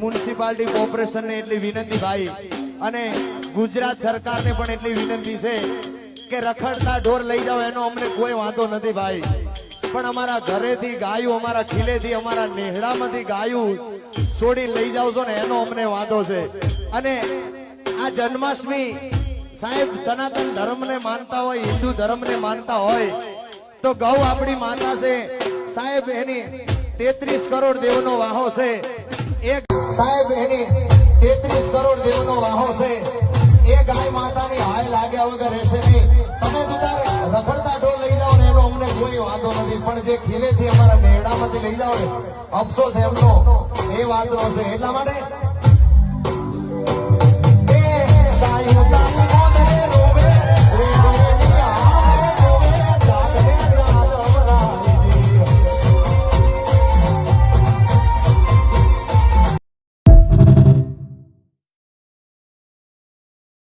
Municipality કોર્પોરેશનને એટલી વિનંતી ભાઈ અને ગુજરાત સરકારને પણ એટલી વિનંતી છે કે રખડતા ઢોર લઈ જાઓ એનો અમને કોઈ વાંધો નથી ભાઈ, પણ અમારા ઘરેથી ગાયું, અમારા ખીલેથી, અમારા નેહડામાંથી ગાયું છોડી લઈ જાવ છો ને એનો અમને વાંધો છે। અને આ જન્માષ્ટમી સાહેબ સનાતન ધર્મને માનતા હોય, હિન્દુ ધર્મને માનતા હોય તો ગૌ આપણી માતા છે સાહેબ, એની 33 કરોડ દેવનો વાહો છે, એક સાહેબ એની 33 કરોડ દેવનો વાહો છે, એ ગાય માતાની હાય લાગ્યા વગર રહેશે નહીં। તમે રખડતા ઢોર લઈ જાઓ ને એનો અમને કોઈ વાંધો નથી, પણ જે ખીલેથી અમારા નેહડામાંથી લઈ જાઓ ને અફસોસ એમનો એ વાંધો છે। એટલા માટે